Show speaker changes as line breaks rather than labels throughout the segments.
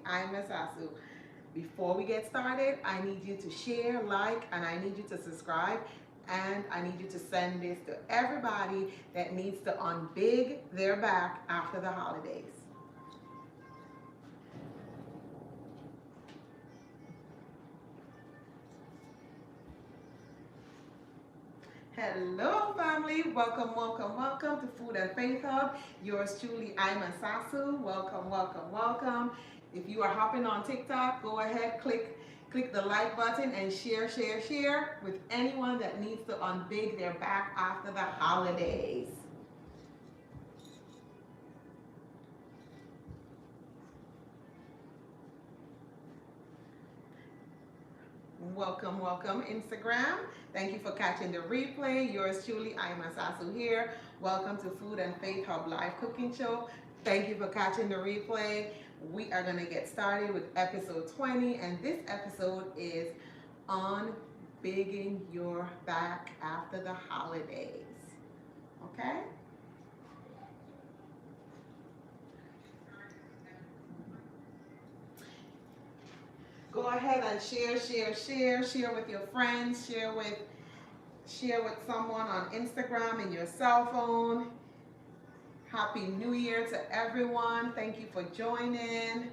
I'm Sasu. Before we get started, I need you to share, like, and I need you to subscribe. And I need you to send this to everybody that needs to unbig their back after the holidays. Hello family, welcome to Food and Faith Hub. Yours truly, I'm Sasu. Welcome. If you are hopping on TikTok, go ahead, click the like button and share with anyone that needs to unbig their back after the holidays. Welcome Instagram. Thank you for catching the replay. Yours truly, I'm Sasu here. Welcome to Food and Faith Hub Live Cooking Show. Thank you for catching the replay. We are going to get started with episode 20, and this episode is unbigging your back after the holidays. Okay? Go ahead and share with your friends, share with someone on Instagram and your cell phone. Happy New Year to everyone. Thank you for joining.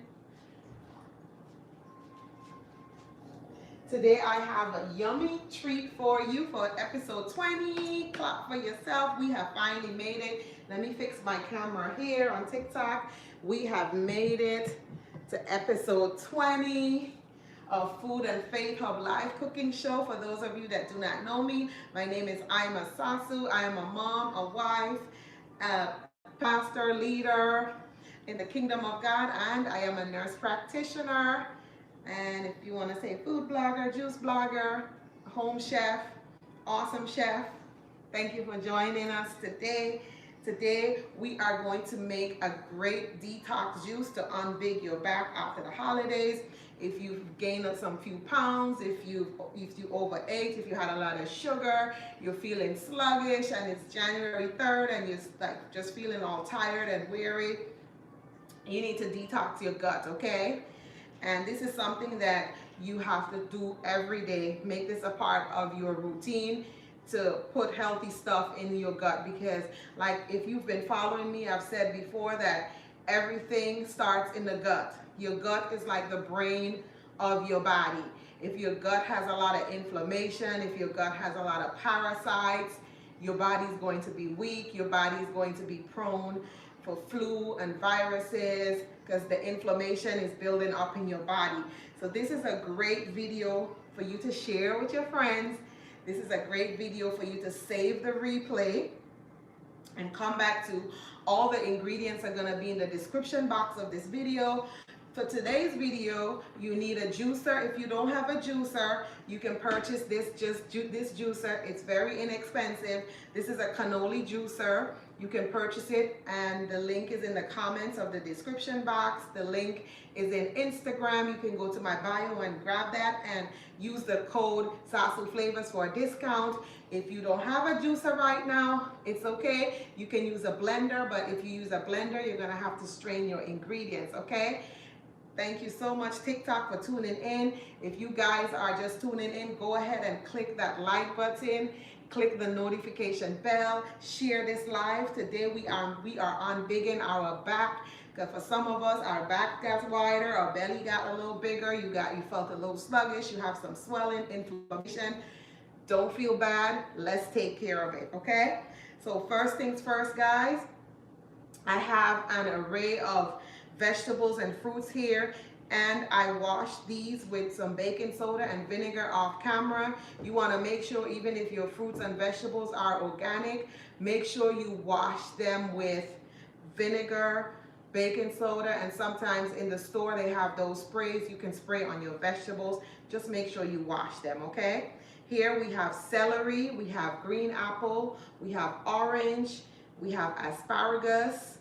Today I have a yummy treat for you for episode 20. Clap for yourself. We have finally made it. Let me fix my camera here on TikTok. We have made it to episode 20 of Food and Faith Hub Live Cooking Show. For those of you that do not know me, my name is Ima Sasu. I am a mom, a wife, a pastor, leader in the kingdom of God, and I am a nurse practitioner. And if you want to say food blogger, juice blogger, home chef, awesome chef, thank you for joining us today. Today, we are going to make a great detox juice to unbig your back after the holidays. If you've gained some few pounds, if you overate, if you had a lot of sugar, you're feeling sluggish, and it's January 3rd, and you're like just feeling all tired and weary, you need to detox your gut, okay? And this is something that you have to do every day. Make this a part of your routine to put healthy stuff in your gut, because like if you've been following me, I've said before that everything starts in the gut. Your gut is like the brain of your body. If your gut has a lot of inflammation, if your gut has a lot of parasites, your body is going to be weak. Your body is going to be prone for flu and viruses because the inflammation is building up in your body. So this is a great video for you to share with your friends. This is a great video for you to save the replay and come back to. All the ingredients are going to be in the description box of this video. For today's video, you need a juicer. If you don't have a juicer, you can purchase this juicer. It's very inexpensive. This is a cannoli juicer. You can purchase it, and the link is in the comments of the description box. The link is in Instagram. You can go to my bio and grab that and use the code Sasu Flavors for a discount. If you don't have a juicer right now, it's okay. You can use a blender, but if you use a blender, you're gonna have to strain your ingredients, okay? Thank you so much, TikTok, for tuning in. If you guys are just tuning in, go ahead and click that like button, click the notification bell, share this live. Today we are unbigging our back, because for some of us, our back got wider, our belly got a little bigger, you felt a little sluggish, you have some swelling, inflammation. Don't feel bad. Let's take care of it, okay? So first things first, guys, I have an array of vegetables and fruits here, and I washed these with some baking soda and vinegar off camera. You want to make sure, even if your fruits and vegetables are organic, make sure you wash them with vinegar, baking soda, and sometimes in the store they have those sprays you can spray on your vegetables. Just make sure you wash them, okay? Here we have celery, we have green apple, we have orange, we have asparagus,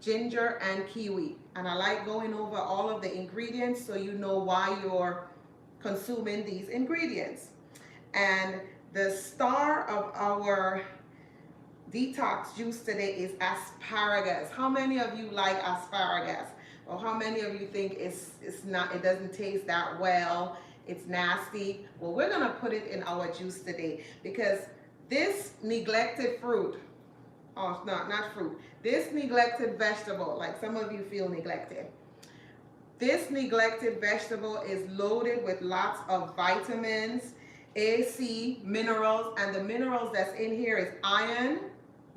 ginger, and kiwi. And I like going over all of the ingredients so you know why you're consuming these ingredients. And the star of our detox juice today is asparagus. How many of you like asparagus? Or how many of you think it's not, it doesn't taste that well, it's nasty? Well, we're gonna put it in our juice today because this neglected fruit, oh, not fruit, this neglected vegetable, like some of you feel neglected. This neglected vegetable is loaded with lots of vitamins, A, C, minerals, and the minerals that's in here is iron.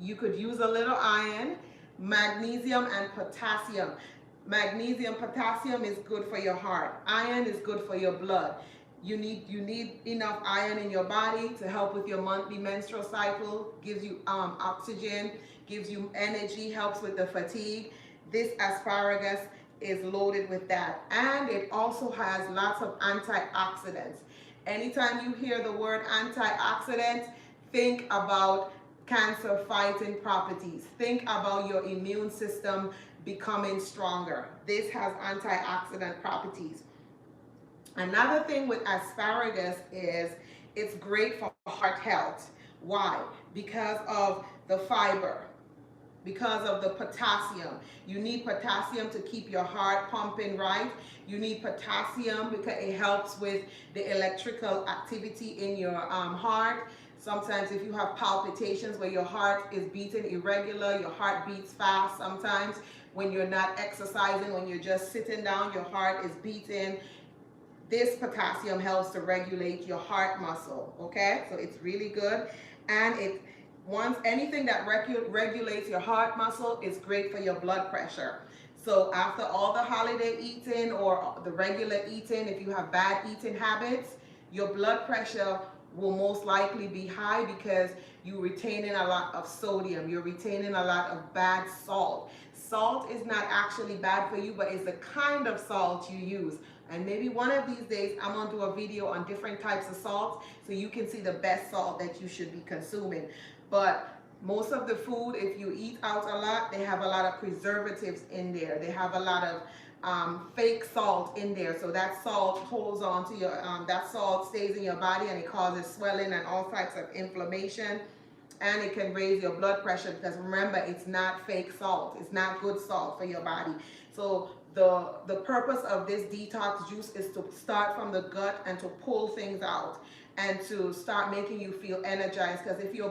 You could use a little iron, magnesium, and potassium. Magnesium, potassium is good for your heart. Iron is good for your blood. You need enough iron in your body to help with your monthly menstrual cycle, gives you oxygen, gives you energy, helps with the fatigue. This asparagus is loaded with that, and it also has lots of antioxidants. Anytime you hear the word antioxidant, think about cancer fighting properties. Think about your immune system becoming stronger. This has antioxidant properties. Another thing with asparagus is it's great for heart health. Why? Because of the fiber, because of the potassium. You need potassium to keep your heart pumping right. You need potassium because it helps with the electrical activity in your heart. Sometimes if you have palpitations where your heart is beating irregular, your heart beats fast sometimes. When you're not exercising, when you're just sitting down, your heart is beating. This potassium helps to regulate your heart muscle, okay? So it's really good. And anything that regulates your heart muscle is great for your blood pressure. So after all the holiday eating or the regular eating, if you have bad eating habits, your blood pressure will most likely be high because you're retaining a lot of sodium. You're retaining a lot of bad salt. Salt is not actually bad for you, but it's the kind of salt you use. And maybe one of these days, I'm gonna do a video on different types of salts so you can see the best salt that you should be consuming. But most of the food, if you eat out a lot, they have a lot of preservatives in there. They have a lot of fake salt in there. So that salt holds on to your, that salt stays in your body and it causes swelling and all types of inflammation. And it can raise your blood pressure because remember, it's not fake salt. It's not good salt for your body. So the purpose of this detox juice is to start from the gut and to pull things out and to start making you feel energized. Because if you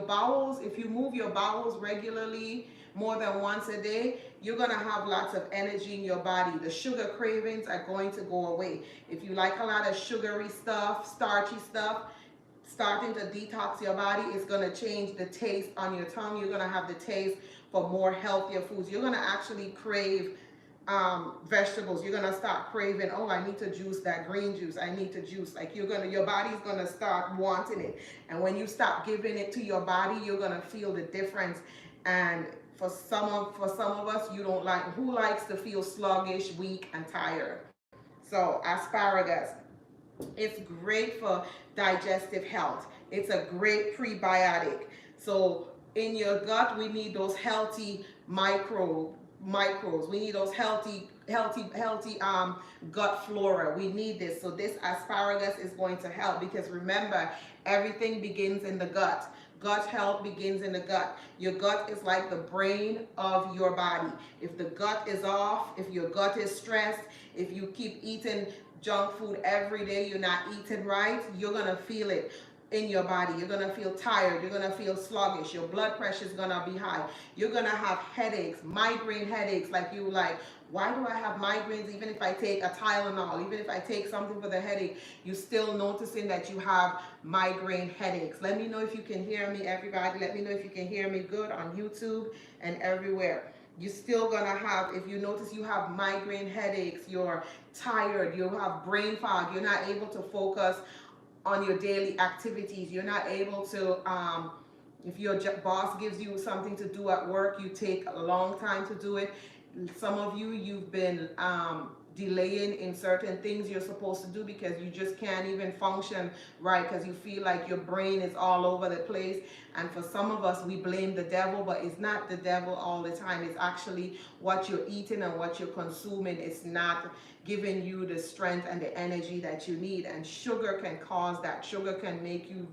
move your bowels regularly, more than once a day, you're gonna have lots of energy in your body. The sugar cravings are going to go away. If you like a lot of sugary stuff, starchy stuff, starting to detox your body is going to change the taste on your tongue. You're going to have the taste for more healthier foods. You're going to actually crave vegetables. You're going to start craving, oh, I need to juice that green juice. I need to juice. Like your body's going to start wanting it. And when you stop giving it to your body, you're going to feel the difference. And for some of us, you don't like, who likes to feel sluggish, weak, and tired? So asparagus. It's great for digestive health. It's a great prebiotic. So in your gut, we need those healthy microbes. We need those healthy gut flora. We need this. So this asparagus is going to help because remember, everything begins in the gut. Gut health begins in the gut. Your gut is like the brain of your body. If the gut is off, if your gut is stressed, if you keep eating junk food every day, you're not eating right, you're gonna feel it in your body. You're gonna feel tired, you're gonna feel sluggish, your blood pressure is gonna be high, you're gonna have headaches, migraine headaches, like, why do I have migraines even if I take a Tylenol, even if I take something for the headache? You're still noticing that you have migraine headaches. Let me know if you can hear me, everybody. Let me know if you can hear me good on YouTube and everywhere. You're still gonna have, if you notice you have migraine headaches, you're tired, you have brain fog, you're not able to focus on your daily activities, you're not able to, if your boss gives you something to do at work, you take a long time to do it. Some of you, you've been delaying in certain things you're supposed to do because you just can't even function right because you feel like your brain is all over the place. And for some of us, we blame the devil, but it's not the devil all the time. It's actually what you're eating and what you're consuming. It's not giving you the strength and the energy that you need. And sugar can cause that. Sugar can make you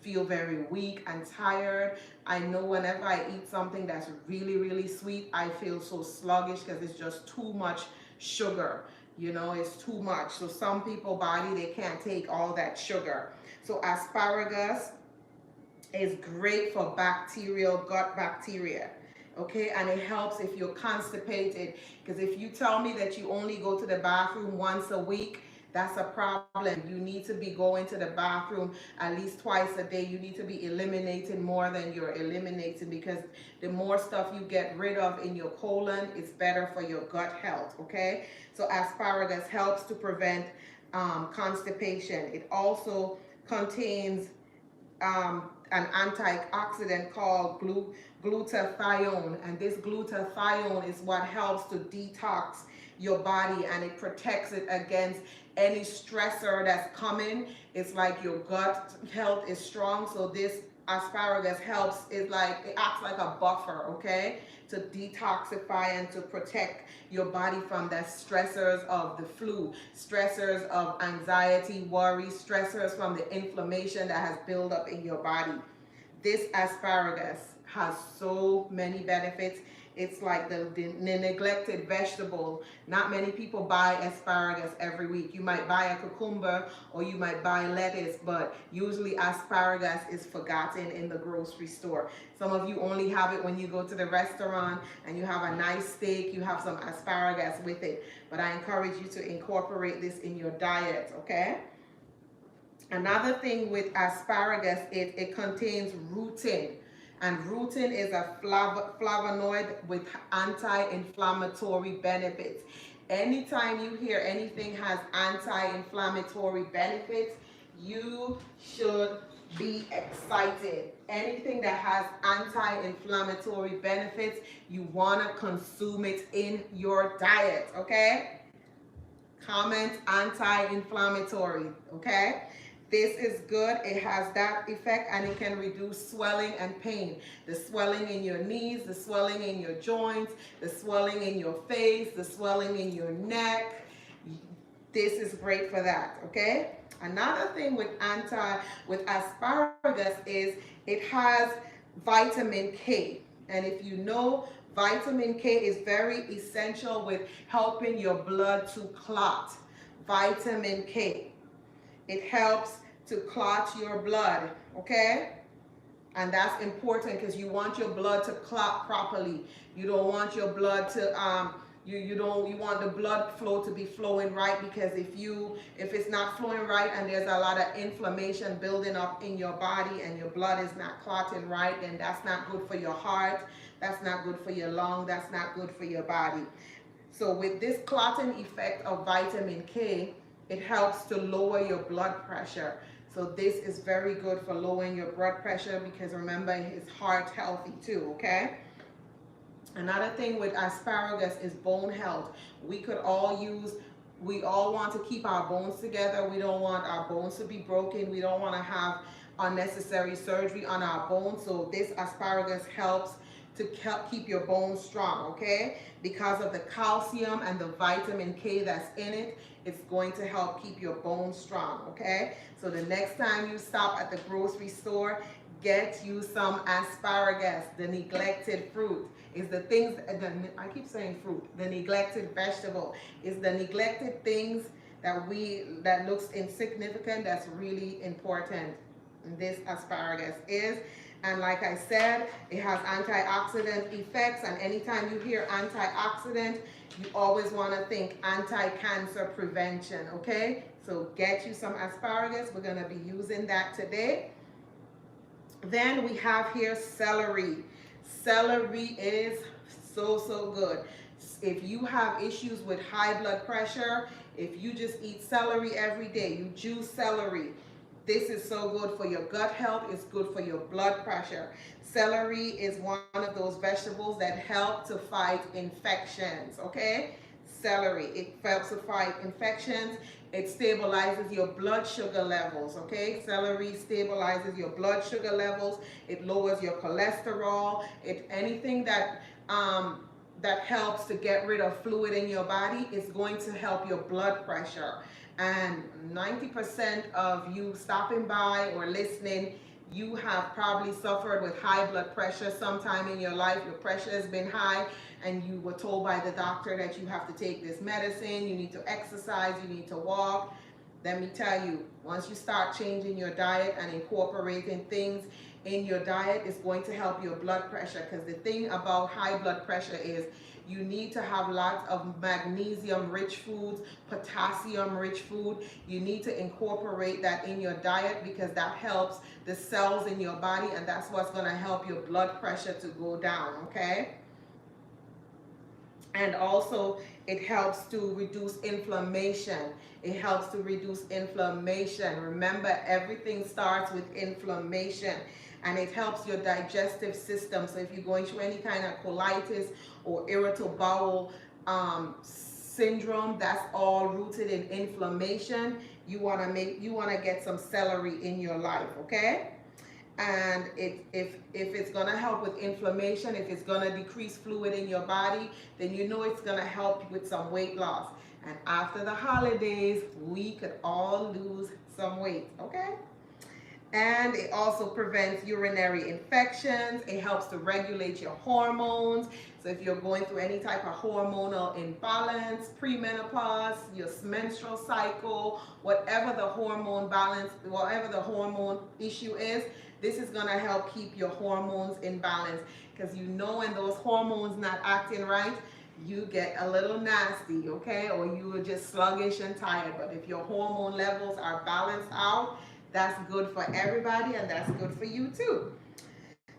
feel very weak and tired. I know whenever I eat something that's really, really sweet, I feel so sluggish because it's just too much sugar. You know, it's too much. So some people body, they can't take all that sugar. So asparagus is great for bacterial, gut bacteria. Okay, and it helps if you're constipated. Because if you tell me that you only go to the bathroom once a week, that's a problem. You need to be going to the bathroom at least twice a day. You need to be eliminating more than you're eliminating, because the more stuff you get rid of in your colon, it's better for your gut health. Okay, so asparagus helps to prevent constipation. It also contains an antioxidant called glutathione, and this glutathione is what helps to detox your body, and it protects it against any stressor that's coming. It's like your gut health is strong, so this asparagus helps. It acts like a buffer, okay, to detoxify and to protect your body from the stressors of the flu, stressors of anxiety, worry, stressors from the inflammation that has built up in your body. This asparagus has so many benefits. It's like the neglected vegetable. Not many people buy asparagus every week. You might buy a cucumber or you might buy lettuce, but usually asparagus is forgotten in the grocery store. Some of you only have it when you go to the restaurant and you have a nice steak, you have some asparagus with it. But I encourage you to incorporate this in your diet, okay? Another thing with asparagus, it contains rutin. And rutin is a flavonoid with anti-inflammatory benefits. Anytime you hear anything has anti-inflammatory benefits, you should be excited. Anything that has anti-inflammatory benefits, you want to consume it in your diet, okay? Comment anti-inflammatory, okay? This is good. It has that effect, and it can reduce swelling and pain. The swelling in your knees, the swelling in your joints, the swelling in your face, the swelling in your neck. This is great for that, okay? Another thing with asparagus is it has vitamin K. And if you know, vitamin K is very essential with helping your blood to clot. Vitamin K. It helps to clot your blood, okay? And that's important because you want your blood to clot properly. You don't want your blood to you want the blood flow to be flowing right, because if it's not flowing right and there's a lot of inflammation building up in your body and your blood is not clotting right, then that's not good for your heart, that's not good for your lung, that's not good for your body. So with this clotting effect of vitamin K, it helps to lower your blood pressure. So this is very good for lowering your blood pressure, because remember, it's heart healthy too, okay? Another thing with asparagus is bone health. We all want to keep our bones together. We don't want our bones to be broken. We don't want to have unnecessary surgery on our bones. So this asparagus helps to keep your bones strong, okay? Because of the calcium and the vitamin K that's in it, it's going to help keep your bones strong, okay? So the next time you stop at the grocery store, get you some asparagus, the neglected fruit. Is the things, I keep saying fruit, the neglected vegetable. Is the neglected things that looks insignificant, that's really important. And this asparagus is. And like I said, it has antioxidant effects, and anytime you hear antioxidant, you always want to think anti-cancer prevention, okay? So get you some asparagus. We're going to be using that today. Then we have here celery. Celery is so good. If you have issues with high blood pressure, if you just eat celery every day, you juice celery, this is so good for your gut health. It's good for your blood pressure. Celery is one of those vegetables that help to fight infections, okay? Celery, it helps to fight infections. It stabilizes your blood sugar levels, okay? Celery stabilizes your blood sugar levels. It lowers your cholesterol. Anything that helps to get rid of fluid in your body is going to help your blood pressure. And 90% of you stopping by or listening, you have probably suffered with high blood pressure sometime in your life. Your pressure has been high and you were told by the doctor that you have to take this medicine, you need to exercise, you need to walk. Let me tell you, once you start changing your diet and incorporating things in your diet, it's going to help your blood pressure. Because the thing about high blood pressure is you need to have lots of magnesium rich foods, potassium rich food. You need to incorporate that in your diet because that helps the cells in your body, and that's what's going to help your blood pressure to go down, okay? And also it helps to reduce inflammation. It helps to reduce inflammation. Remember, everything starts with inflammation, and it helps your digestive system. So if you're going through any kind of colitis or irritable bowel syndrome, that's all rooted in inflammation. You want to get some celery in your life, okay? And if it's going to help with inflammation, if it's going to decrease fluid in your body, then you know it's going to help with some weight loss. And after the holidays, we could all lose some weight, okay? And it also prevents urinary infections. It helps to regulate your hormones. So if you're going through any type of hormonal imbalance, premenopause, your menstrual cycle, whatever the hormone balance, whatever the hormone issue is, this is going to help keep your hormones in balance. Because you know when those hormones not acting right, you get a little nasty, okay? Or you are just sluggish and tired. But if your hormone levels are balanced out, that's good for everybody, and that's good for you too.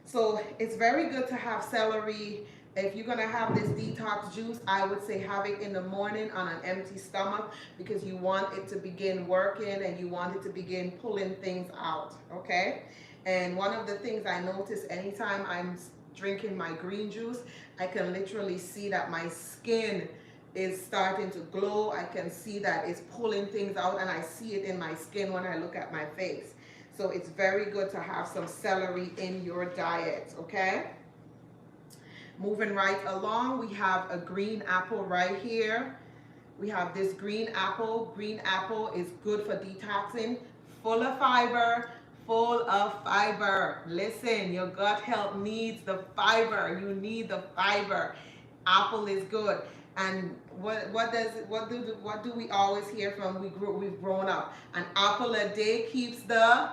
So it's very good to have celery. If you're gonna have this detox juice, I would say have it in the morning on an empty stomach, because you want it to begin working and you want it to begin pulling things out, okay? And one of the things I notice anytime I'm drinking my green juice, I can literally see that my skin is starting to glow. I can see that it's pulling things out, and I see it in my skin when I look at my face. So it's very good to have some celery in your diet, okay? Moving right along, we have a green apple right here. We have this green apple. Green apple is good for detoxing, full of fiber, full of fiber. Listen, your gut health needs the fiber. You need the fiber. Apple is good. And what do we always hear from we've grown up? An apple a day keeps the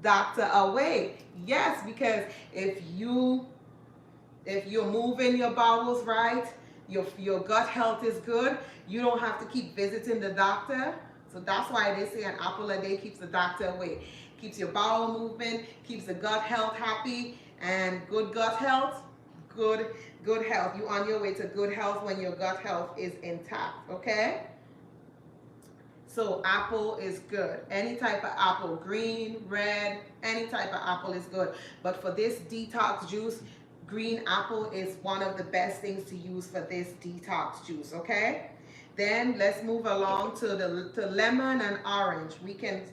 doctor away. Yes, because if you're moving your bowels right, your gut health is good, you don't have to keep visiting the doctor. So that's why they say an apple a day keeps the doctor away. Keeps your bowel movement, keeps the gut health happy, and good gut health, good health. You're on your way to good health when your gut health is intact, okay? So apple is good. Any type of apple, green, red, any type of apple is good. But for this detox juice, green apple is one of the best things to use for this detox juice, okay? Then let's move along to lemon and orange.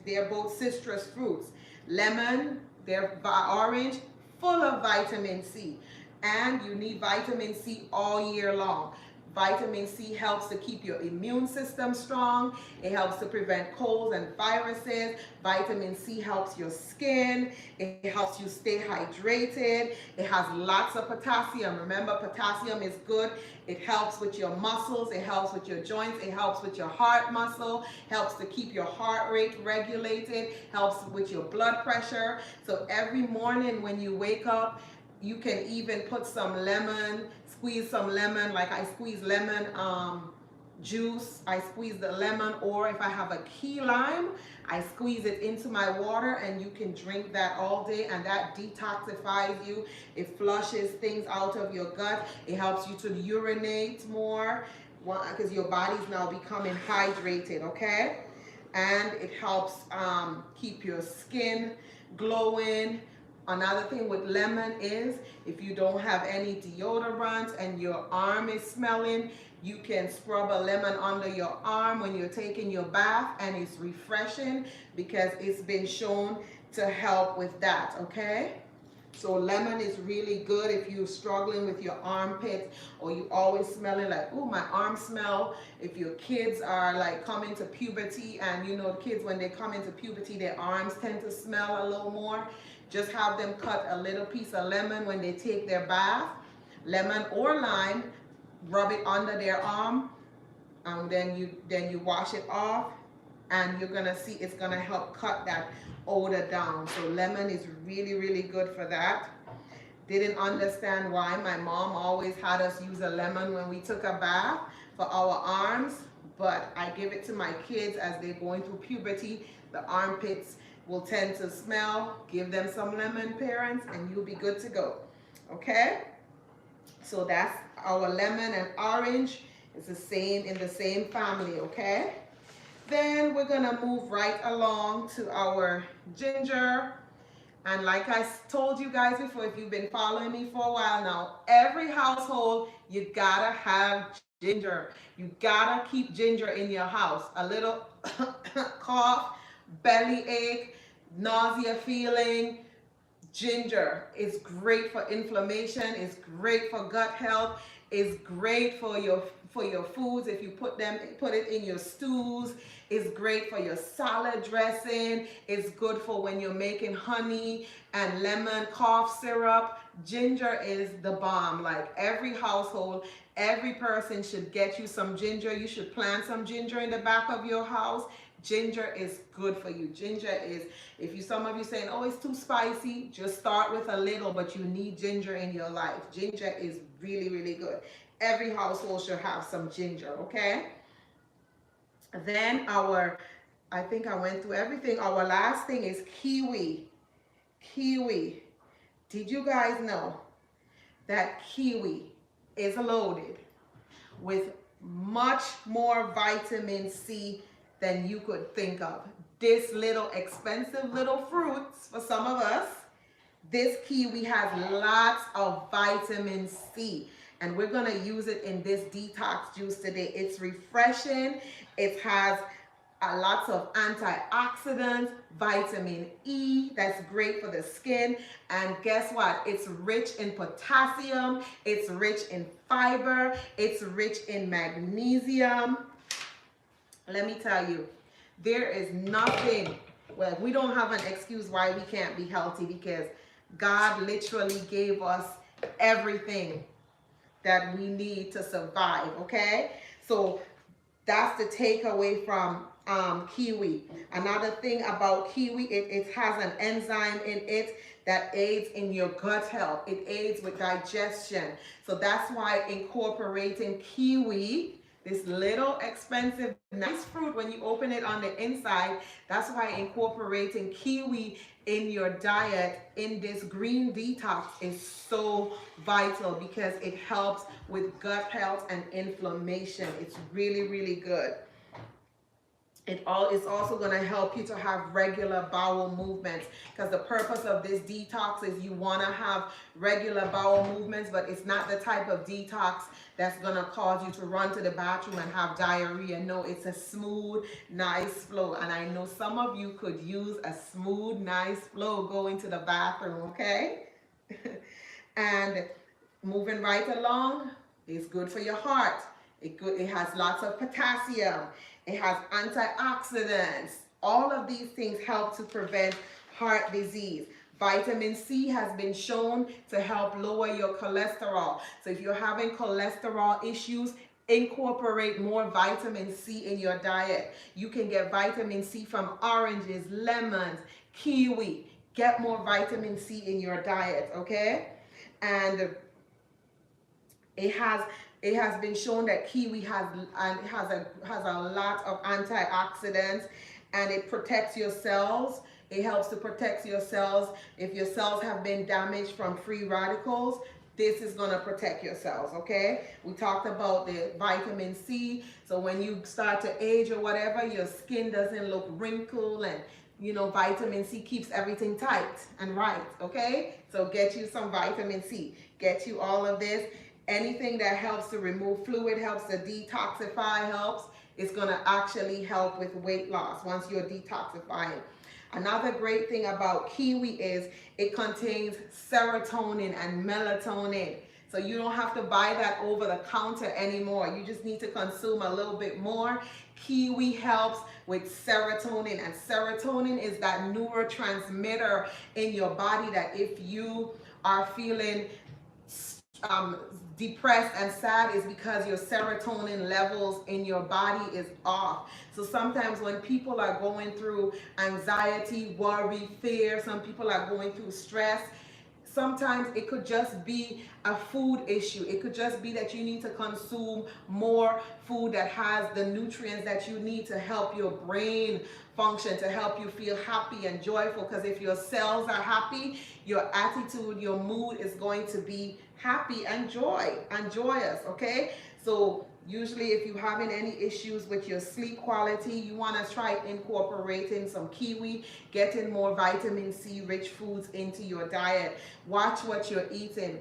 They're both citrus fruits. Lemon, they're orange, full of vitamin C. And you need vitamin C all year long. Vitamin C helps to keep your immune system strong. It helps to prevent colds and viruses. Vitamin C helps your skin. It helps you stay hydrated. It has lots of potassium. Remember, potassium is good. It helps with your muscles. It helps with your joints. It helps with your heart muscle. Helps to keep your heart rate regulated. Helps with your blood pressure. So every morning when you wake up, you can even put some lemon, squeeze some lemon, like I squeeze lemon juice. I squeeze the lemon, or if I have a key lime, I squeeze it into my water, and you can drink that all day, and that detoxifies you. It flushes things out of your gut. It helps you to urinate more because your body's now becoming hydrated, okay? And it helps keep your skin glowing. Another thing with lemon is if you don't have any deodorant and your arm is smelling, you can scrub a lemon under your arm when you're taking your bath, and it's refreshing because it's been shown to help with that, okay? So lemon is really good if you're struggling with your armpits, or you always smelling like, oh, my arm smell. If your kids are like coming to puberty, and you know kids when they come into puberty, their arms tend to smell a little more. just have them cut a little piece of lemon when they take their bath, lemon or lime, rub it under their arm, and then you wash it off, and you're gonna see it's gonna help cut that odor down. So lemon is really, really good for that. Didn't understand why my mom always had us use a lemon when we took a bath for our arms, but I give it to my kids as they're going through puberty. The armpits will tend to smell. Give them some lemon, parents, and you'll be good to go. Okay? So that's our lemon and orange. It's the same, in the same family, okay? Then we're gonna move right along to our ginger. And like I told you guys before, if you've been following me for a while now, every household, you gotta have ginger. You gotta keep ginger in your house. A little cough, belly ache, nausea feeling, ginger is great for inflammation, it's great for gut health, it's great for your foods if you put it in your stews. It's great for your salad dressing. It's good for when you're making honey and lemon cough syrup. Ginger is the bomb. Like every household, every person should get you some ginger. You should plant some ginger in the back of your house. Ginger is good for you. Ginger is, some of you saying, oh, it's too spicy, just start with a little, but you need ginger in your life. Ginger is really, really good. Every household should have some ginger, okay? Then I think I went through everything. Our last thing is kiwi. Kiwi. Did you guys know that kiwi is loaded with much more vitamin C than you could think of? This little expensive little fruits for some of us, this kiwi has lots of vitamin C. And we're gonna use it in this detox juice today. It's refreshing. It has lots of antioxidants, vitamin E, that's great for the skin. And guess what? It's rich in potassium. It's rich in fiber. It's rich in magnesium. Let me tell you, there is nothing, well, we don't have an excuse why we can't be healthy, because God literally gave us everything that we need to survive, okay? So that's the takeaway from kiwi. Another thing about kiwi, it has an enzyme in it that aids in your gut health. It aids with digestion. So that's why incorporating kiwi, this little expensive, nice fruit, when you open it on the inside, that's why incorporating kiwi in your diet in this green detox is so vital, because it helps with gut health and inflammation. It's really, really good. It's also going to help you to have regular bowel movements, because the purpose of this detox is you want to have regular bowel movements, but it's not the type of detox that's going to cause you to run to the bathroom and have diarrhea. No, it's a smooth, nice flow. And I know some of you could use a smooth, nice flow going to the bathroom, okay? And moving right along, it's good for your heart. It has lots of potassium. It has antioxidants. All of these things help to prevent heart disease. Vitamin C has been shown to help lower your cholesterol. So if you're having cholesterol issues, incorporate more vitamin C in your diet. You can get vitamin C from oranges, lemons, kiwi. Get more vitamin C in your diet, okay? And it has been shown that kiwi has a lot of antioxidants, and it protects your cells. It helps to protect your cells. If your cells have been damaged from free radicals, this is going to protect your cells, okay? We talked about the vitamin C. So when you start to age or whatever, your skin doesn't look wrinkled, and vitamin C keeps everything tight and right, okay? So get you some vitamin C. Get you all of this. Anything that helps to remove fluid, helps to detoxify, helps. It's going to actually help with weight loss once you're detoxifying. Another great thing about kiwi is it contains serotonin and melatonin. So you don't have to buy that over the counter anymore. You just need to consume a little bit more. Kiwi helps with serotonin, and serotonin is that neurotransmitter in your body that if you are feeling depressed and sad, is because your serotonin levels in your body is off. So sometimes when people are going through anxiety, worry, fear, some people are going through stress, sometimes it could just be a food issue. It could just be that you need to consume more food that has the nutrients that you need to help your brain function, to help you feel happy and joyful. Because if your cells are happy, your attitude, your mood is going to be happy and joyous, okay? So usually if you're having any issues with your sleep quality, you want to try incorporating some kiwi, getting more vitamin C rich foods into your diet. Watch what you're eating.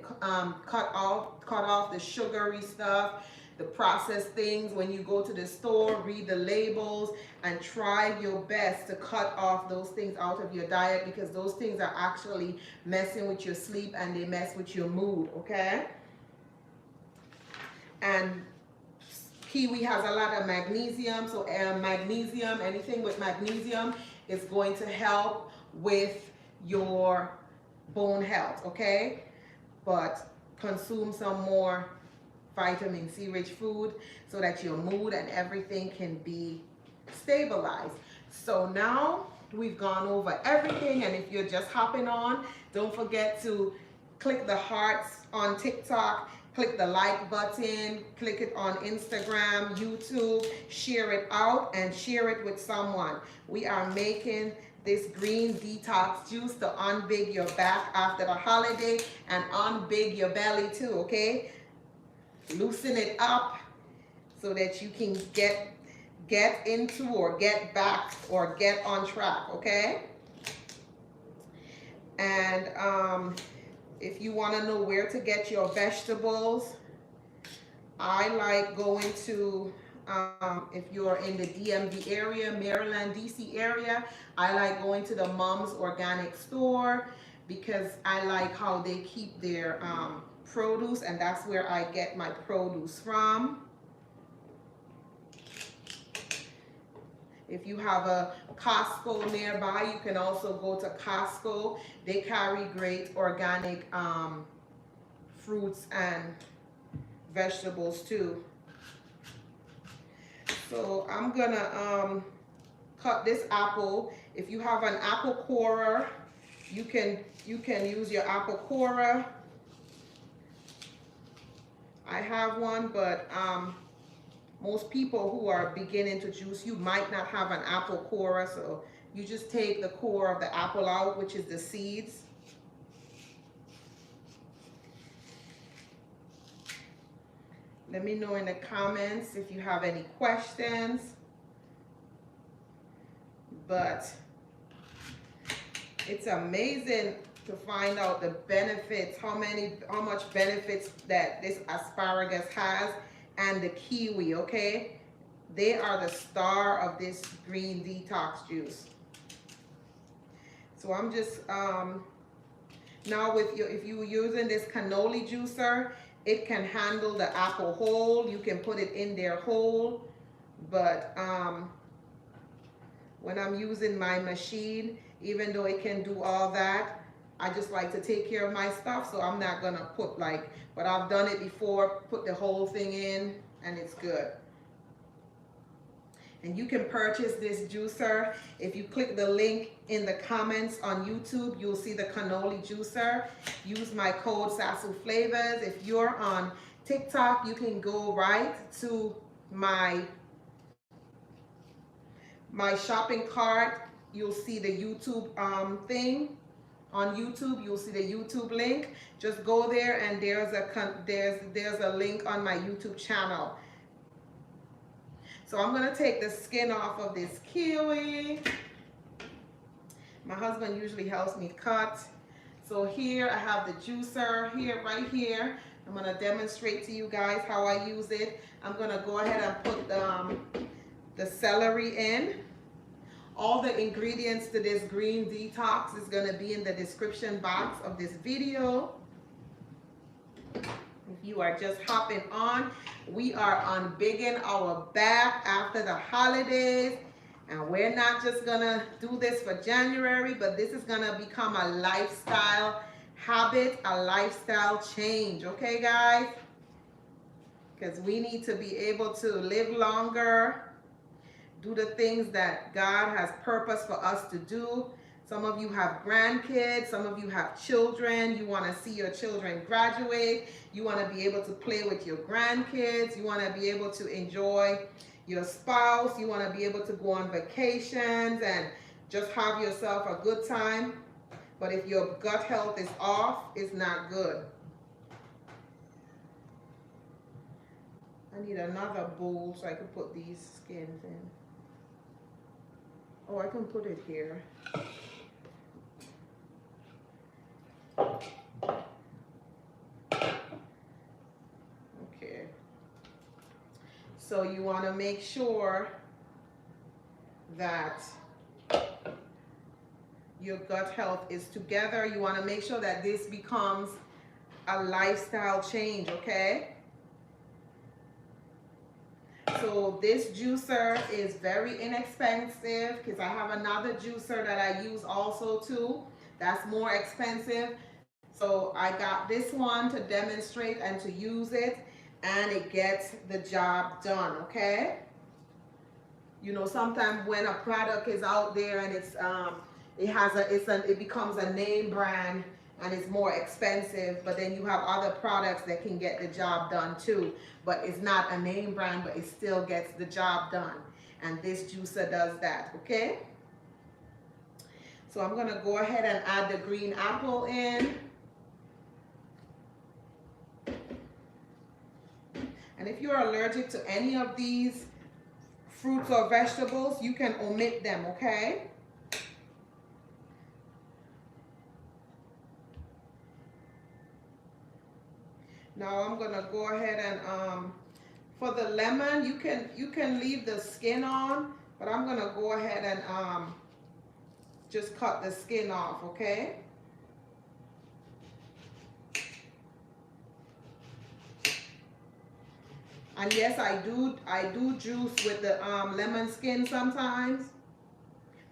Cut off the sugary stuff, the processed things. When you go to the store, read the labels and try your best to cut off those things out of your diet, because those things are actually messing with your sleep and they mess with your mood, okay? And kiwi has a lot of magnesium, so magnesium, anything with magnesium is going to help with your bone health, okay? But consume some more vitamin C rich food so that your mood and everything can be stabilized. So now we've gone over everything, and if you're just hopping on, don't forget to click the hearts on TikTok, click the like button, click it on Instagram, YouTube, share it out and share it with someone. We are making this green detox juice to unbig your back after the holiday and unbig your belly too, okay? Loosen it up so that you can get into or get back or get on track, okay? And if you want to know where to get your vegetables, I like going to, if you're in the DMV area, Maryland, DC area, I like going to the Mom's Organic Store, because I like how they keep their produce, and that's where I get my produce from. If you have a Costco nearby, you can also go to Costco. They carry great organic fruits and vegetables too. So I'm gonna cut this apple. If you have an apple corer, you can use your apple corer. I have one, but most people who are beginning to juice, you might not have an apple corer, so you just take the core of the apple out, which is the seeds. Let me know in the comments if you have any questions. But it's amazing to find out the benefits, how much benefits that this asparagus has, and the kiwi, okay? They are the star of this green detox juice. So I'm just now with your, if you're using this cannoli juicer, it can handle the apple whole. You can put it in there whole, but when I'm using my machine, even though it can do all that, I just like to take care of my stuff, so I'm not gonna put but I've done it before, put the whole thing in, and it's good. And you can purchase this juicer. If you click the link in the comments on YouTube, you'll see the cannoli juicer. Use my code SASUFlavors. If you're on TikTok, you can go right to my shopping cart. You'll see the YouTube thing. On YouTube, you'll see the YouTube link. Just go there, and there's a link on my YouTube channel. So I'm gonna take the skin off of this kiwi. My husband usually helps me cut. So here I have the juicer here, right here. I'm gonna demonstrate to you guys how I use it. I'm gonna go ahead and put the celery in. All the ingredients to this green detox is going to be in the description box of this video. If you are just hopping on, we are unbigging our back after the holidays. And we're not just gonna do this for January, but this is gonna become a lifestyle habit, a lifestyle change, okay guys? Because we need to be able to live longer, do the things that God has purpose for us to do. Some of you have grandkids, some of you have children. You want to see your children graduate. You want to be able to play with your grandkids. You want to be able to enjoy your spouse. You want to be able to go on vacations and just have yourself a good time. But if your gut health is off, it's not good. I need another bowl so I can put these skins in. Oh, I can put it here. Okay. So you want to make sure that your gut health is together. You want to make sure that this becomes a lifestyle change, okay? So this juicer is very inexpensive because I have another juicer that I use also too. That's more expensive. So I got this one to demonstrate and to use it, and it gets the job done, okay? You know, sometimes when a product is out there and it becomes a name brand and it's more expensive, but then you have other products that can get the job done too. But it's not a name brand, but it still gets the job done. And this juicer does that, okay? So I'm gonna go ahead and add the green apple in. And if you're allergic to any of these fruits or vegetables, you can omit them, okay? Now I'm gonna go ahead and for the lemon, you can leave the skin on, but I'm gonna go ahead and just cut the skin off, okay? And yes, I do juice with the lemon skin sometimes,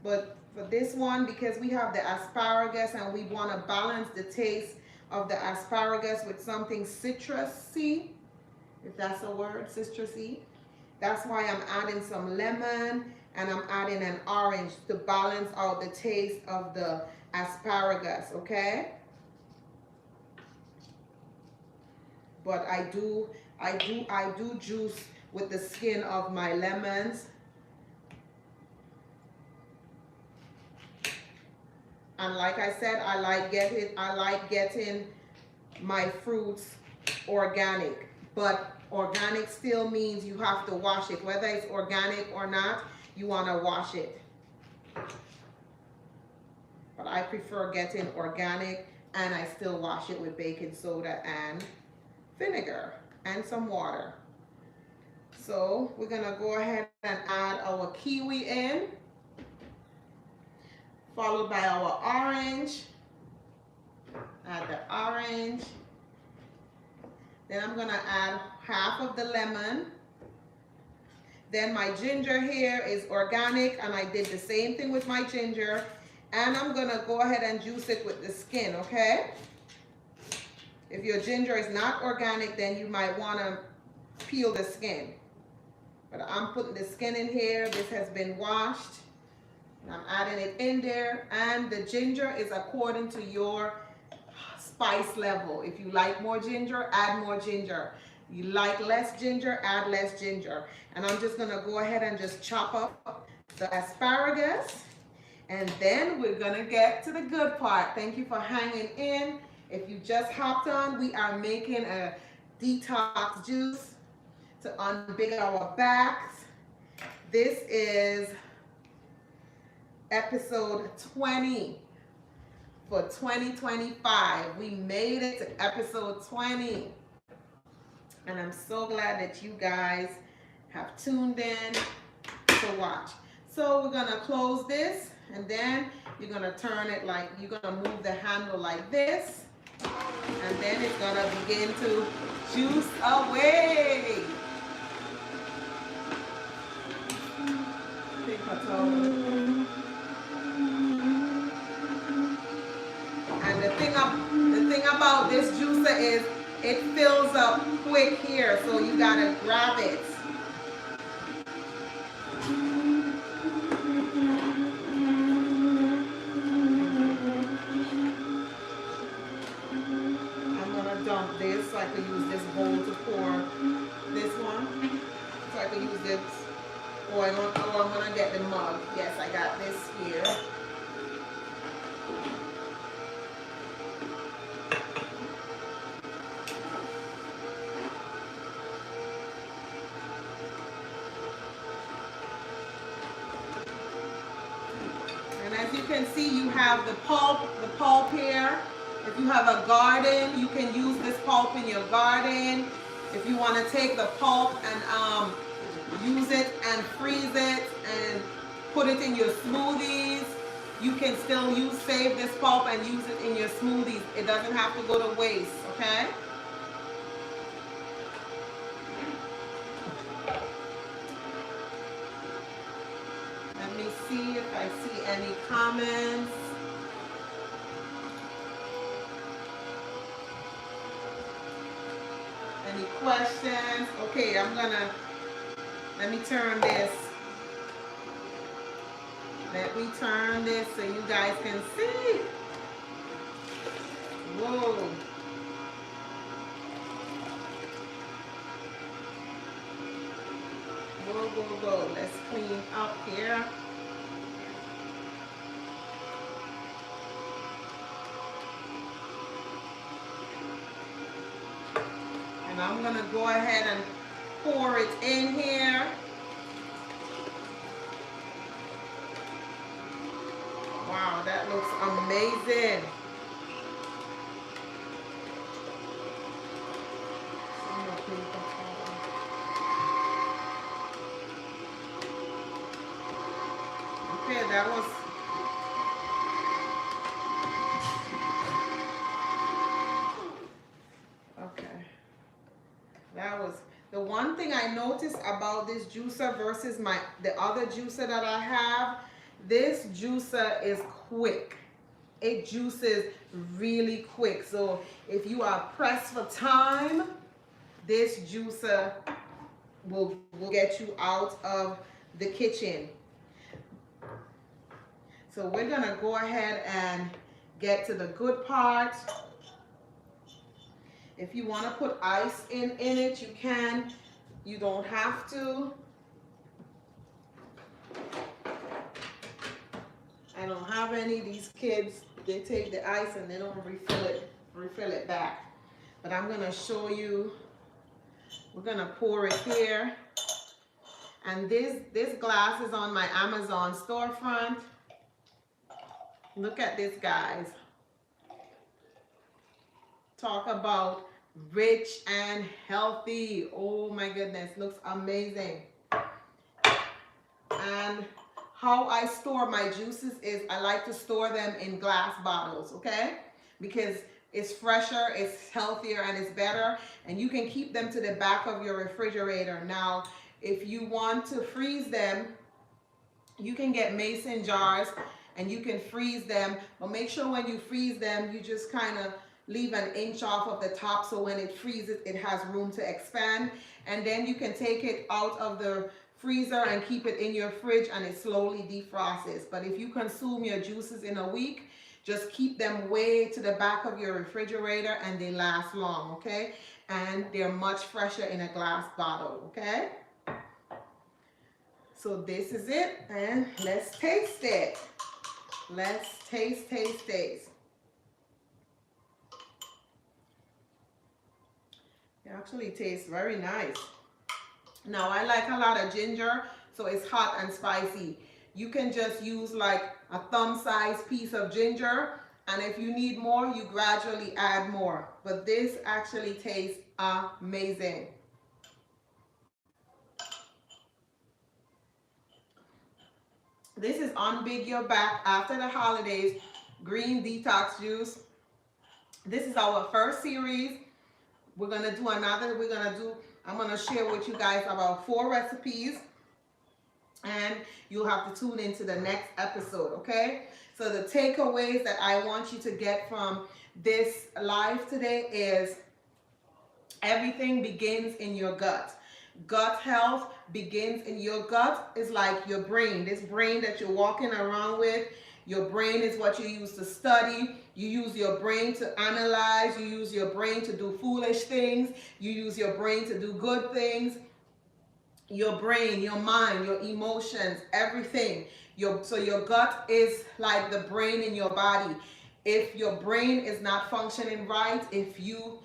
but for this one, because we have the asparagus and we want to balance the taste of the asparagus with something citrusy, if that's a word, citrusy. That's why I'm adding some lemon and I'm adding an orange to balance out the taste of the asparagus, okay? But I do juice with the skin of my lemons. And like I said, I like getting my fruits organic. But organic still means you have to wash it. Whether it's organic or not, you want to wash it. But I prefer getting organic, and I still wash it with baking soda and vinegar and some water. So we're gonna go ahead and add our kiwi in, followed by our orange. Add the orange. Then I'm gonna add half of the lemon. Then my ginger here is organic, and I did the same thing with my ginger. And I'm gonna go ahead and juice it with the skin, okay? If your ginger is not organic, then you might wanna peel the skin. But I'm putting the skin in here. This has been washed. And I'm adding it in there. And the ginger is according to your spice level. If you like more ginger, add more ginger. You like less ginger, add less ginger. And I'm just gonna go ahead and just chop up the asparagus. And then we're gonna get to the good part. Thank you for hanging in. If you just hopped on, we are making a detox juice to unbig our backs. This is episode 20 for 2025. We made it to episode 20. And I'm so glad that you guys have tuned in to watch. So we're gonna close this, and then you're gonna turn it you're gonna move the handle like this, and then it's gonna begin to Juice away. Paper towel. And the thing about this juicer is it fills up quick here, so you gotta grab it. I'm gonna dump this so I can use this bowl to pour this one. So I can use this. Oh, I'm gonna get the mug. Yes, I got this here. And as you can see, you have the pulp here. If you have a garden, you can use this pulp in your garden. If you want to take the pulp and use it and freeze it and put it in your smoothies, you can still save this pulp and use it in your smoothies. It doesn't have to go to waste, okay? Let me see if I see any comments. Any questions? Okay, let me turn this. Let me turn this so you guys can see. Whoa. Go. Let's clean up here. And I'm gonna go ahead and pour it in here. Wow, that looks amazing. Okay, that was the one thing I noticed about this juicer versus the other juicer that I have. This juicer is quick. It juices really quick. So if you are pressed for time, this juicer will get you out of the kitchen. So we're gonna go ahead and get to the good part. If you want to put ice in it, you can. You don't have to. I don't have any. These kids, they take the ice and they don't refill it back. But I'm gonna show you. We're gonna pour it here. And this glass is on my Amazon storefront. Look at this, guys. Talk about rich and healthy. Oh my goodness, looks amazing. And how I store my juices is I like to store them in glass bottles, okay? Because it's fresher, it's healthier, and it's better. And you can keep them to the back of your refrigerator. Now, if you want to freeze them, you can get mason jars and you can freeze them. But make sure when you freeze them, you just kind of leave an inch off of the top so when it freezes, it has room to expand. And then you can take it out of the freezer and keep it in your fridge and it slowly defrosts. But if you consume your juices in a week, just keep them way to the back of your refrigerator and they last long, okay? And they're much fresher in a glass bottle, okay? So this is it, and let's taste it. Let's taste. It actually tastes very nice. Now, I like a lot of ginger, so it's hot and spicy. You can just use like a thumb-sized piece of ginger, and if you need more, you gradually add more. But this actually tastes amazing. This is Unbig Your Back After the Holidays Green Detox Juice. This is our first series. we're gonna do another. I'm gonna share with you guys about 4 recipes, and you'll have to tune into the next episode, okay? So the takeaways that I want you to get from this live today is everything begins in your gut. Gut health begins in your gut. Is like your brain, this brain that you're walking around with. Your brain is what you use to study. You use your brain to analyze. You use your brain to do foolish things. You use your brain to do good things. Your brain, your mind, your emotions, everything. So your gut is like the brain in your body. If your brain is not functioning right, if you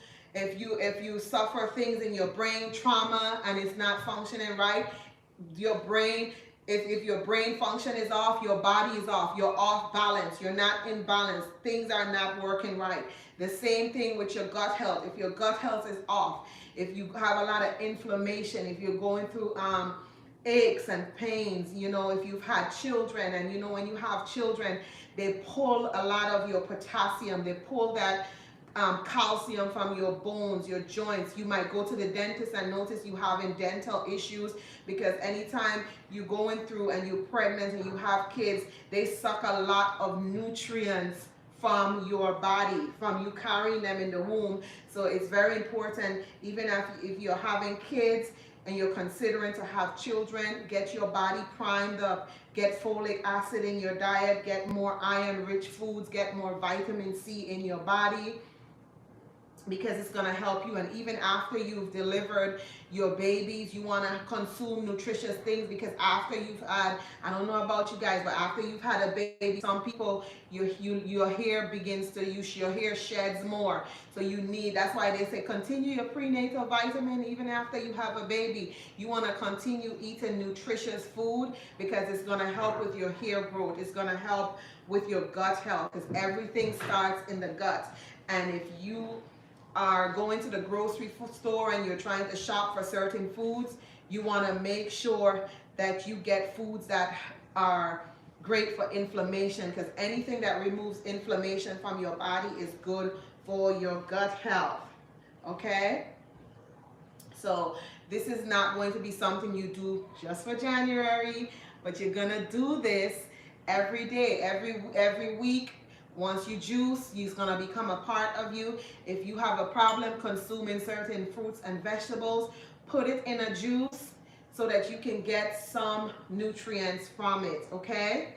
suffer things in your brain, trauma, and it's not functioning right, your brain, if your brain function is off, your body is off. You're off balance. You're not in balance. Things are not working right. The same thing with your gut health. If your gut health is off, if you have a lot of inflammation, if you're going through aches and pains, if you've had children, and when you have children, they pull a lot of your potassium. They pull that calcium from your bones, your joints. You might go to the dentist and notice you having dental issues, because anytime you're going through and you're pregnant and you have kids, they suck a lot of nutrients from your body, from you carrying them in the womb. So it's very important, even if you're having kids and you're considering to have children, get your body primed up, get folic acid in your diet, get more iron-rich foods, get more vitamin C in your body, because it's going to help you. And even after you've delivered your babies, you want to consume nutritious things, because after you've had, I don't know about you guys, but after you've had a baby, some people, your hair begins to your hair sheds more. So that's why they say continue your prenatal vitamin even after you have a baby. You want to continue eating nutritious food, because it's going to help with your hair growth. It's going to help with your gut health, because everything starts in the gut. And if you are going to the grocery store and you're trying to shop for certain foods, you want to make sure that you get foods that are great for inflammation, because anything that removes inflammation from your body is good for your gut health. Okay? So this is not going to be something you do just for January, but you're going to do this every day, every week. Once you juice, it's going to become a part of you. If you have a problem consuming certain fruits and vegetables, put it in a juice so that you can get some nutrients from it, okay?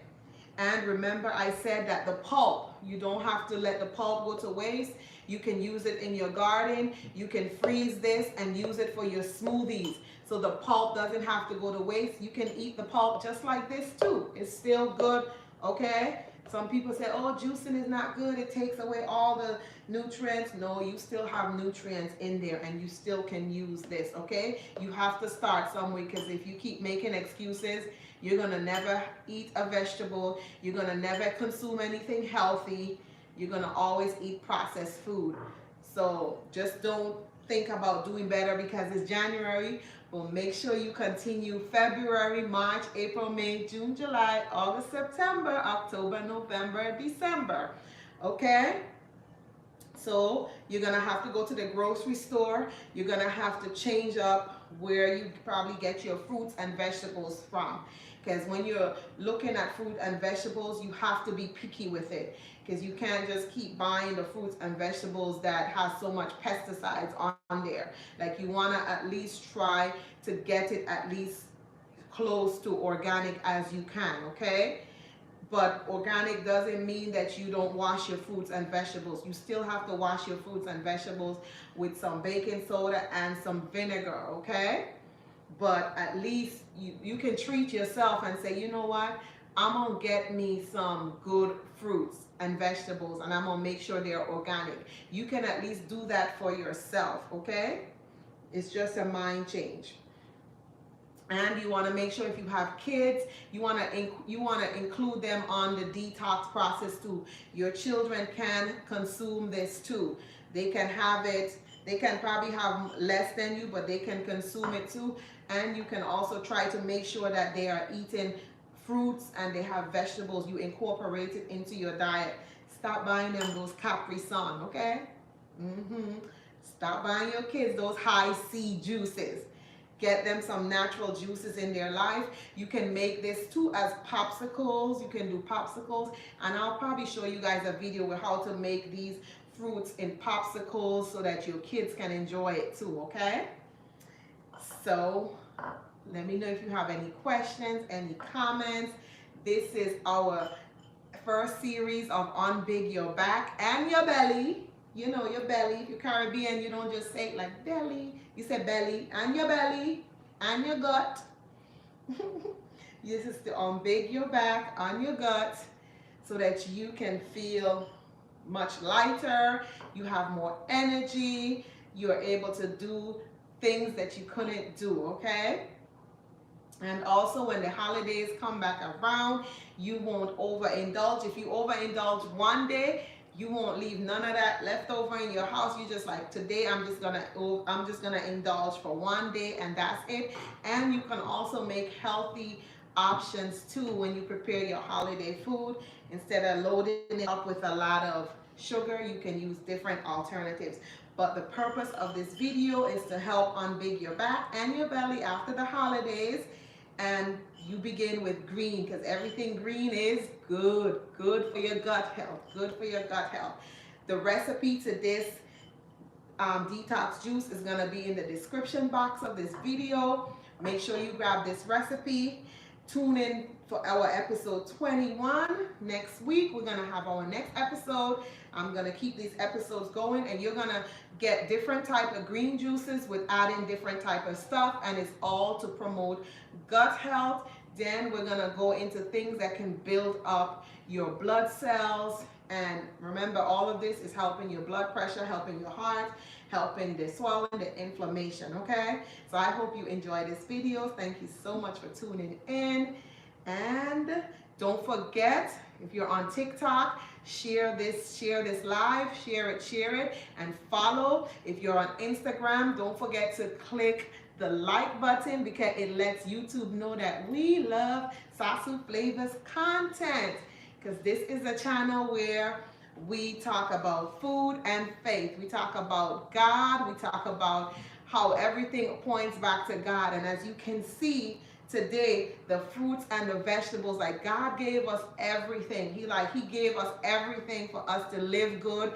And remember, I said that the pulp, you don't have to let the pulp go to waste. You can use it in your garden. You can freeze this and use it for your smoothies. So the pulp doesn't have to go to waste. You can eat the pulp just like this too. It's still good, okay? Some people say, oh, juicing is not good. It takes away all the nutrients. No, you still have nutrients in there, and you still can use this, okay? You have to start somewhere, because if you keep making excuses, you're going to never eat a vegetable. You're going to never consume anything healthy. You're going to always eat processed food. So just don't think about doing better because it's January. But make sure you continue February, March, April, May, June, July, August, September, October, November, December. Okay? So you're going to have to go to the grocery store. You're going to have to change up where you probably get your fruits and vegetables from. Because when you're looking at fruit and vegetables, you have to be picky with it. Because you can't just keep buying the fruits and vegetables that has so much pesticides on there. Like, you want to at least try to get it at least close to organic as you can, okay? But organic doesn't mean that you don't wash your fruits and vegetables. You still have to wash your fruits and vegetables with some baking soda and some vinegar, okay? But at least you can treat yourself and say, you know what? I'm going to get me some good fruits and vegetables, and I'm going to make sure they're organic. You can at least do that for yourself, okay? It's just a mind change. And you want to make sure if you have kids, you want to include them on the detox process too. Your children can consume this too. They can have it. They can probably have less than you, but they can consume it too. And you can also try to make sure that they are eating fruits and they have vegetables. You incorporate it into your diet. Stop buying them those Capri Sun, okay? Stop buying your kids those high C juices. Get them some natural juices in their life. You can make this too as popsicles. You can do popsicles, and I'll probably show you guys a video with how to make these fruits in popsicles so that your kids can enjoy it too, okay? So let me know if you have any questions, any comments. This is our first series of Unbig Your Back and Your Belly. You know, your belly. If you're Caribbean, you don't just say it like belly. You say belly and your belly and your gut. This is to unbig your back and your gut so that you can feel much lighter. You have more energy. You're able to do things that you couldn't do, okay? And also when the holidays come back around, you won't overindulge. If you overindulge one day, you won't leave none of that left over in your house. You just like, today I'm just gonna indulge for one day and that's it. And you can also make healthy options too when you prepare your holiday food. Instead of loading it up with a lot of sugar, you can use different alternatives. But the purpose of this video is to help unbig your back and your belly after the holidays. And you begin with green, because everything green is good for your gut health, good for your gut health. The recipe to this detox juice is going to be in the description box of this video. Make sure you grab this recipe. Tune in for our episode 21 next week. We're going to have our next episode. I'm going to keep these episodes going, and you're going to get different type of green juices with adding different type of stuff, and it's all to promote gut health. Then we're going to go into things that can build up your blood cells, and remember, all of this is helping your blood pressure, helping your heart, helping the swelling, the inflammation, okay? So I hope you enjoy this video. Thank you so much for tuning in. And don't forget, if you're on TikTok, share this live, share it, and follow. If you're on Instagram, don't forget to click the like button, because it lets YouTube know that we love Sasu Flavors content. Because this is a channel where we talk about food and faith. We talk about God. We talk about how everything points back to God. And as you can see today, the fruits and the vegetables, like God gave us everything. He gave us everything for us to live good,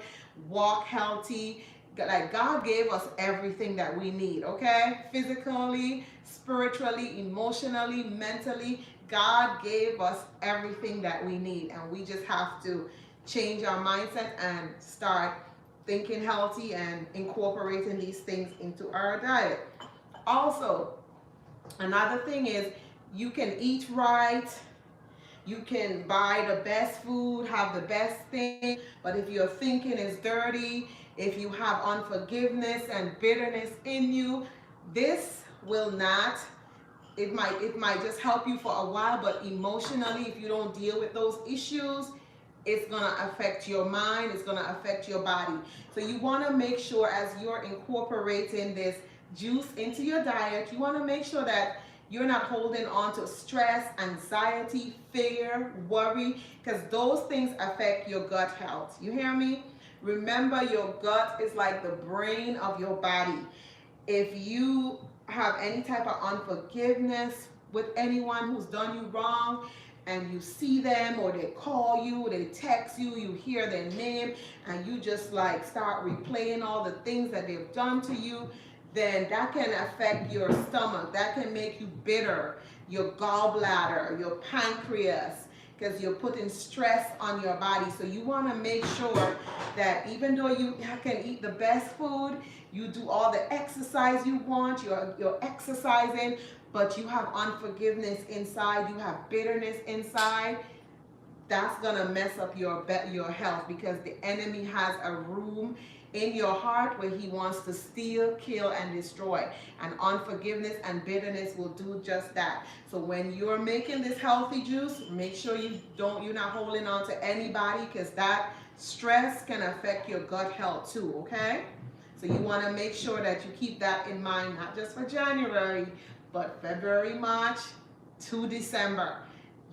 walk healthy. Like God gave us everything that we need, okay? Physically, spiritually, emotionally, mentally, God gave us everything that we need, and we just have to change our mindset and start thinking healthy and incorporating these things into our diet. Also, another thing is, you can eat right, you can buy the best food, have the best thing, but if your thinking is dirty, if you have unforgiveness and bitterness in you, this will not, it might just help you for a while, but emotionally, if you don't deal with those issues, it's going to affect your mind, it's going to affect your body. So you want to make sure, as you're incorporating this juice into your diet, you want to make sure that you're not holding on to stress, anxiety, fear, worry, because those things affect your gut health. You hear me? Remember, your gut is like the brain of your body. If you have any type of unforgiveness with anyone who's done you wrong, and you see them, or they call you, they text you, you hear their name, and you just like start replaying all the things that they've done to you, then that can affect your stomach. That can make you bitter, your gallbladder, your pancreas, because you're putting stress on your body. So you want to make sure that even though you can eat the best food, you do all the exercise you want, you're exercising, but you have unforgiveness inside, you have bitterness inside, that's going to mess up your health, because the enemy has a room in your heart where he wants to steal, kill, and destroy. And unforgiveness and bitterness will do just that. So when you're making this healthy juice, make sure you're not holding on to anybody, because that stress can affect your gut health too, okay? So you want to make sure that you keep that in mind, not just for January, but February, March to December.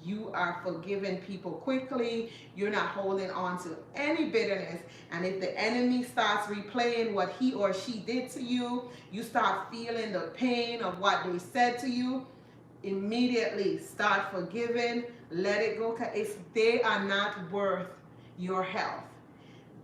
You are forgiving people quickly. You're not holding on to any bitterness. And if the enemy starts replaying what he or she did to you, you start feeling the pain of what they said to you, immediately start forgiving. Let it go. They are not worth your health.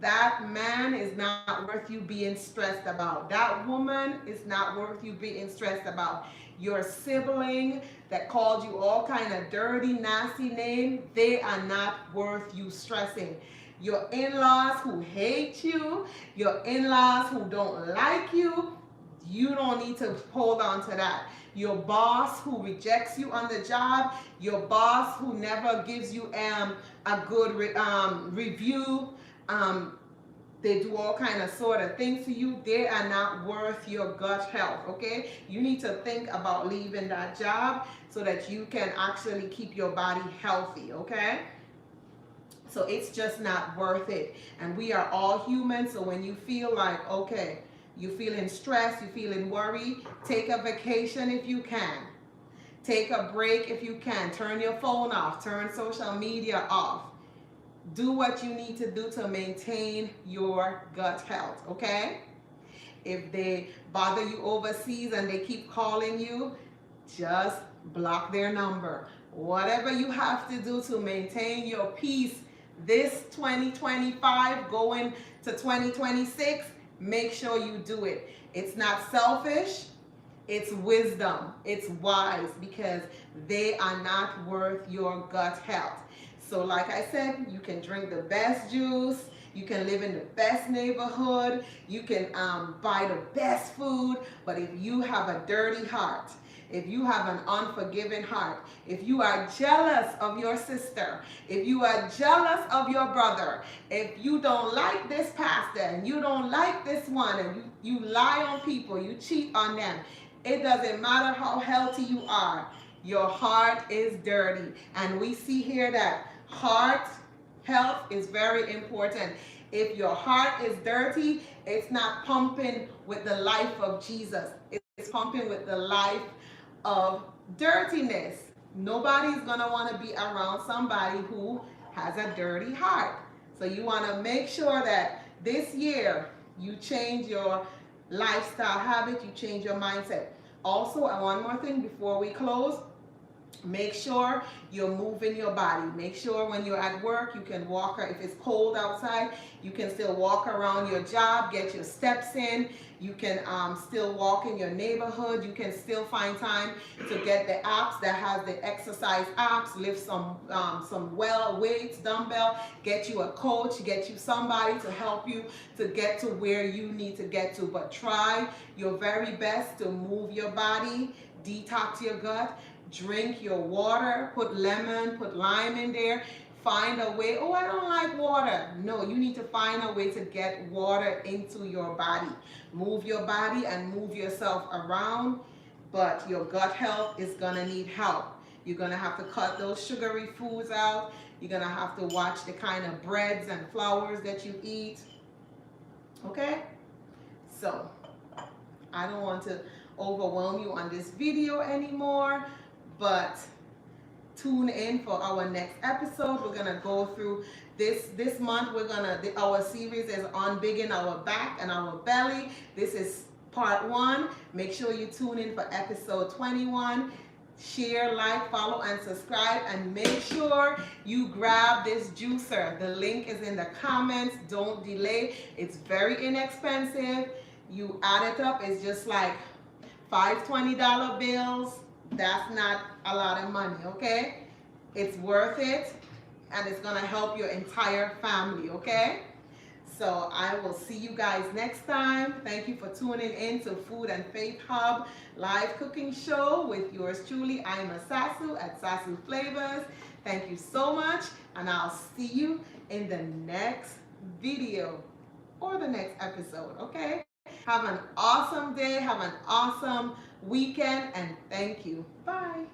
That man is not worth you being stressed about. That woman is not worth you being stressed about. Your sibling that called you all kind of dirty, nasty name, they are not worth you stressing. Your in-laws who hate you, your in-laws who don't like you, you don't need to hold on to that. Your boss who rejects you on the job, your boss who never gives you a good review, they do all kind of sort of things to you. They are not worth your gut health, okay? You need to think about leaving that job so that you can actually keep your body healthy, okay? So it's just not worth it. And we are all human, so when you feel like, okay, you're feeling stressed, you're feeling worried, take a vacation if you can. Take a break if you can. Turn your phone off. Turn social media off. Do what you need to do to maintain your gut health, okay? If they bother you overseas and they keep calling you, just block their number. Whatever you have to do to maintain your peace this 2025 going to 2026, make sure you do it. It's not selfish. It's wisdom. It's wise, because they are not worth your gut health. So like I said, you can drink the best juice, you can live in the best neighborhood, you can buy the best food, but if you have a dirty heart, if you have an unforgiving heart, if you are jealous of your sister, if you are jealous of your brother, if you don't like this pastor and you don't like this one, and you lie on people, you cheat on them, it doesn't matter how healthy you are, your heart is dirty. And we see here that heart health is very important. If your heart is dirty, it's not pumping with the life of Jesus. It's pumping with the life of dirtiness. Nobody's going to want to be around somebody who has a dirty heart. So you want to make sure that this year you change your lifestyle habit, you change your mindset. Also, one more thing before we close, make sure you're moving your body. Make sure when you're at work, you can walk. If it's cold outside, you can still walk around your job, get your steps in. You can still walk in your neighborhood. You can still find time to get the apps that has the exercise apps, lift some weights, dumbbell, get you a coach, get you somebody to help you to get to where you need to get to. But try your very best to move your body, detox your gut, drink your water, put lemon, put lime in there. Find a way. Oh, I don't like water. No, you need to find a way to get water into your body. Move your body and move yourself around, but your gut health is going to need help. You're going to have to cut those sugary foods out. You're going to have to watch the kind of breads and flours that you eat. Okay? So, I don't want to overwhelm you on this video anymore, but tune in for our next episode. We're gonna go through this month. Our series is Unbig in our back and our belly. This is part 1. Make sure you tune in for episode 21. Share, like, follow, and subscribe, and make sure you grab this juicer. The link is in the comments. Don't delay. It's very inexpensive. You add it up, it's just like $5 $20 bills. That's not a lot of money, okay? It's worth it, and it's gonna help your entire family, okay? So I will see you guys next time. Thank you for tuning in to Food and Faith Hub live cooking show with yours truly. I'm Sasu at Sasu Flavors. Thank you so much, and I'll see you in the next video or the next episode, okay? Have an awesome day, have an awesome weekend, and thank you. Bye.